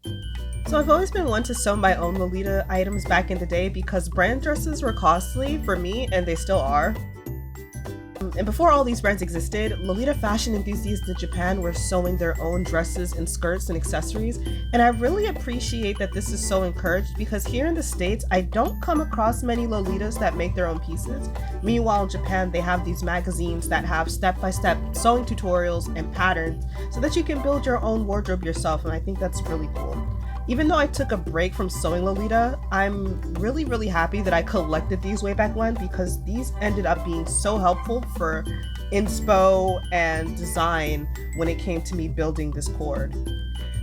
So I've always been one to sew my own Lolita items back in the day because brand dresses were costly for me, and they still are. And before all these brands existed, Lolita fashion enthusiasts in Japan were sewing their own dresses and skirts and accessories, and I really appreciate that this is so encouraged because here in the States, I don't come across many Lolitas that make their own pieces. Meanwhile, in Japan, they have these magazines that have step-by-step sewing tutorials and patterns so that you can build your own wardrobe yourself, and I think that's really cool. Even though I took a break from sewing Lolita, I'm really happy that I collected these way back when because these ended up being so helpful for inspo and design when it came to me building this cord.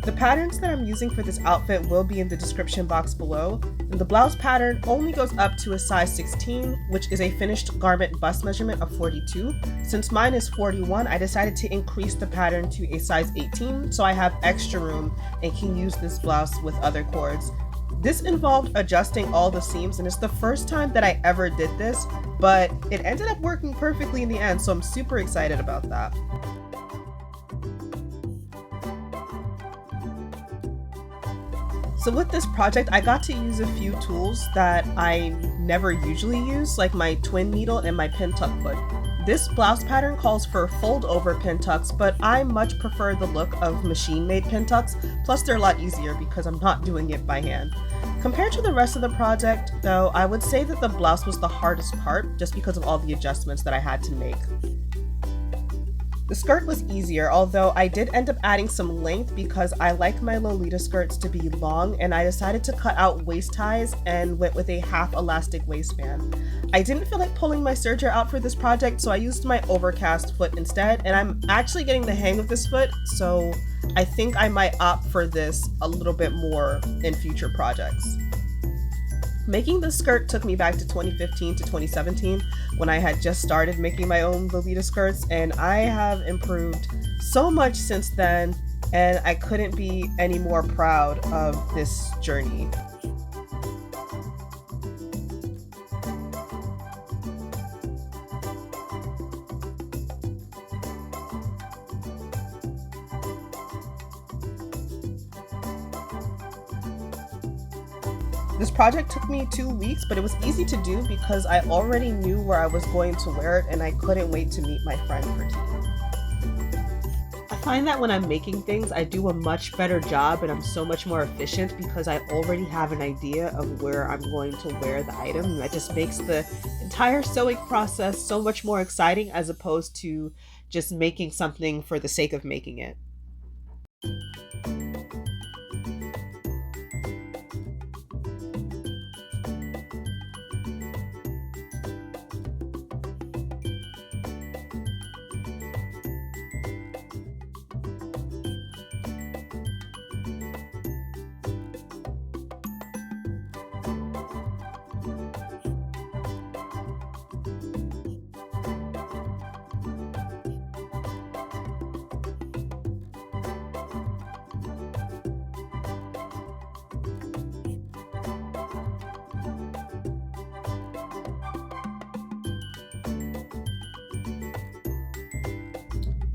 The patterns that I'm using for this outfit will be in the description box below, and the blouse pattern only goes up to a size 16, which is a finished garment bust measurement of 42. Since mine is 41, I decided to increase the pattern to a size 18 so I have extra room and can use this blouse with other cords. This involved adjusting all the seams, and it's the first time that I ever did this, but it ended up working perfectly in the end, so I'm super excited about that. So with this project, I got to use a few tools that I never usually use, like my twin needle and my pin tuck foot. This blouse pattern calls for fold over pin tucks, but I much prefer the look of machine-made pin tucks, plus they're a lot easier because I'm not doing it by hand. Compared to the rest of the project, though, I would say that the blouse was the hardest part just because of all the adjustments that I had to make. The skirt was easier, although I did end up adding some length because I like my Lolita skirts to be long, and I decided to cut out waist ties and went with a half elastic waistband. I didn't feel like pulling my serger out for this project, so I used my overcast foot instead, and I'm actually getting the hang of this foot, so I think I might opt for this a little bit more in future projects. Making this skirt took me back to 2015 to 2017 when I had just started making my own Lolita skirts, and I have improved so much since then, and I couldn't be any more proud of this journey. This project took me 2 weeks, but it was easy to do because I already knew where I was going to wear it and I couldn't wait to meet my friend for tea. I find that when I'm making things, I do a much better job and I'm so much more efficient because I already have an idea of where I'm going to wear the item, and that just makes the entire sewing process so much more exciting as opposed to just making something for the sake of making it.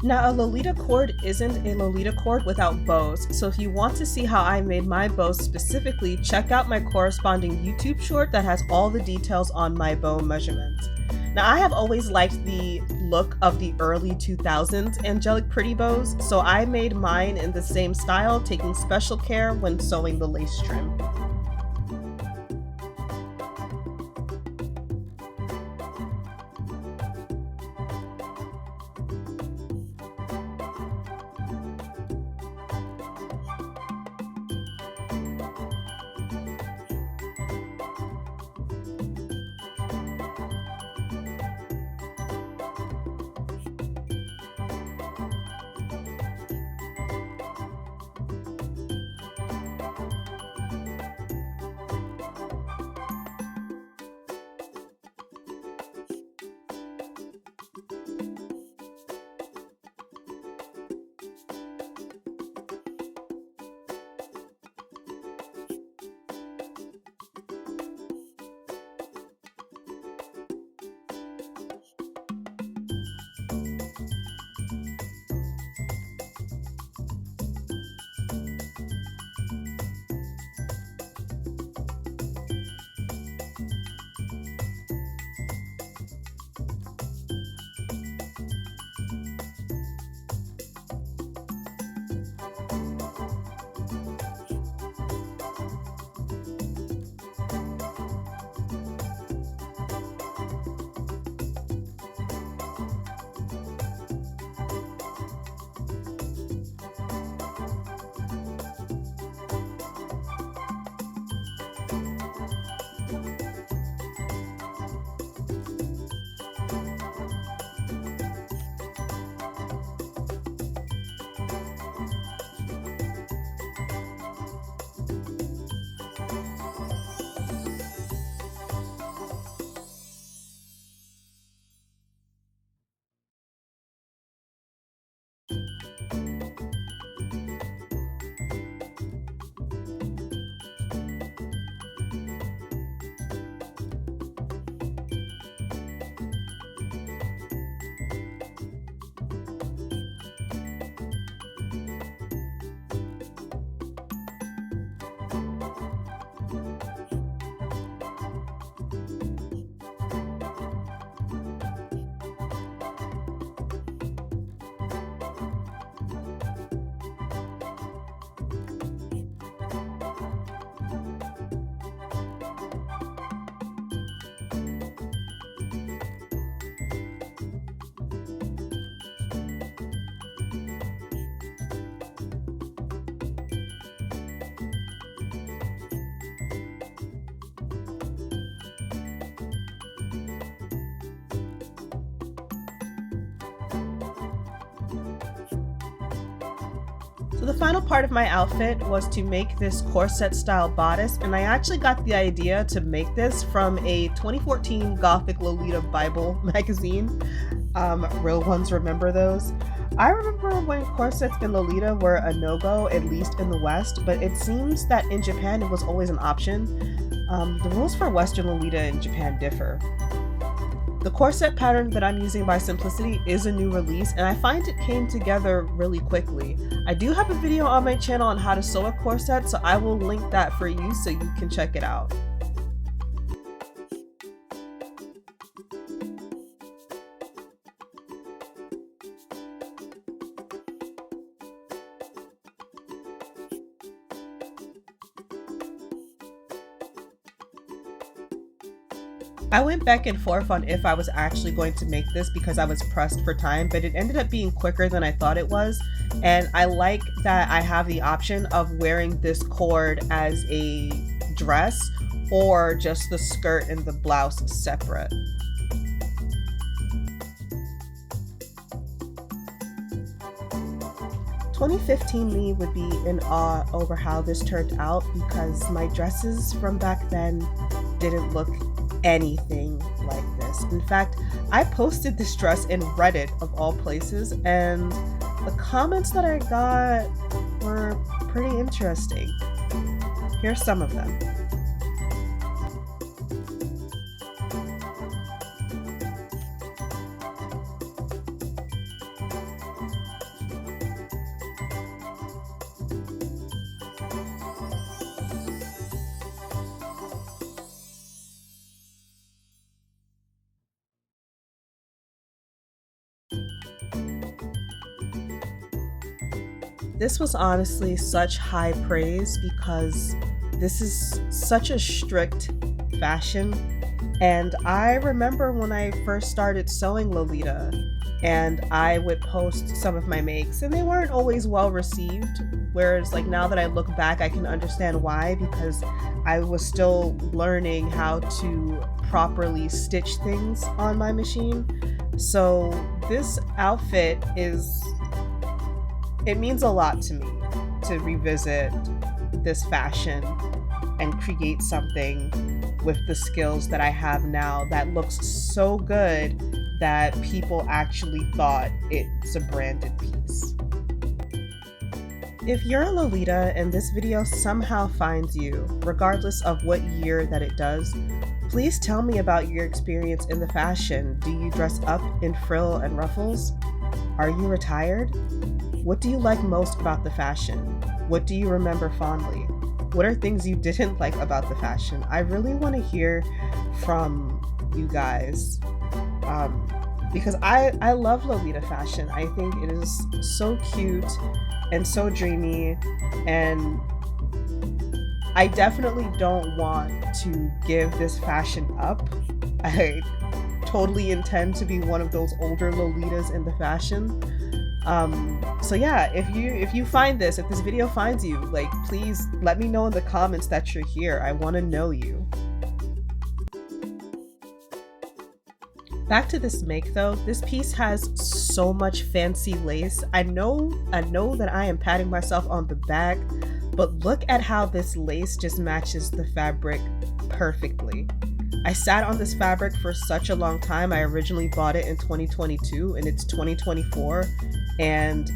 Now, a Lolita cord isn't a Lolita cord without bows, so if you want to see how I made my bows specifically, check out my corresponding YouTube short that has all the details on my bow measurements. Now, I have always liked the look of the early 2000s angelic pretty bows, so I made mine in the same style, taking special care when sewing the lace trim. So the final part of my outfit was to make this corset style bodice, and I actually got the idea to make this from a 2014 Gothic Lolita Bible magazine. Real ones remember those. I remember when corsets in Lolita were a no-go, at least in the West, but it seems that in Japan it was always an option. The rules for Western Lolita in Japan differ. The corset pattern that I'm using by Simplicity is a new release, and I find it came together really quickly. I do have a video on my channel on how to sew a corset, so I will link that for you so you can check it out. I went back and forth on if I was actually going to make this because I was pressed for time, but it ended up being quicker than I thought it was. And I like that I have the option of wearing this cord as a dress or just the skirt and the blouse separate. "2015 me would be in awe over how this turned out because my dresses from back then didn't look anything like this. In fact, I posted this dress in Reddit of all places, and the comments that I got were pretty interesting. Here's some of them. This was honestly such high praise because this is such a strict fashion, and I remember when I first started sewing Lolita and I would post some of my makes and they weren't always well received, whereas like now that I look back I can understand why, because I was still learning how to properly stitch things on my machine. So this outfit it means a lot to me to revisit this fashion and create something with the skills that I have now that looks so good that people actually thought it's a branded piece. If you're a Lolita and this video somehow finds you, regardless of what year that it does, please tell me about your experience in the fashion. Do you dress up in frill and ruffles? Are you retired? What do you like most about the fashion? What do you remember fondly? What are things you didn't like about the fashion? I really want to hear from you guys because I love Lolita fashion. I think it is so cute and so dreamy, and I definitely don't want to give this fashion up. I totally intend to be one of those older Lolitas in the fashion. So yeah, if you find this, if this video finds you, like, please let me know in the comments that you're here. I want to know you. Back to this make though, this piece has so much fancy lace. I know that I am patting myself on the back, but look at how this lace just matches the fabric perfectly. I sat on this fabric for such a long time. I originally bought it in 2022 and it's 2024, and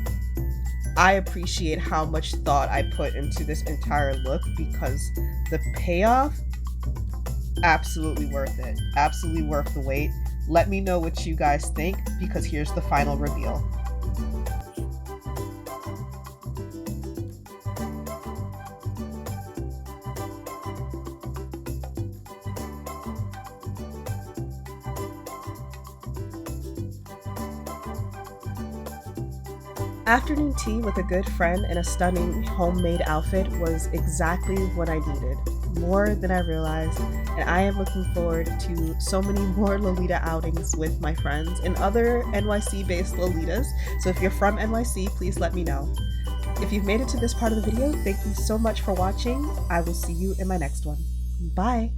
I appreciate how much thought I put into this entire look because the payoff, absolutely worth it. Absolutely worth the wait. Let me know what you guys think because here's the final reveal. Afternoon tea with a good friend and a stunning homemade outfit was exactly what I needed, more than I realized, and I am looking forward to so many more Lolita outings with my friends and other NYC-based Lolitas, so if you're from NYC, please let me know. If you've made it to this part of the video, thank you so much for watching. I will see you in my next one. Bye!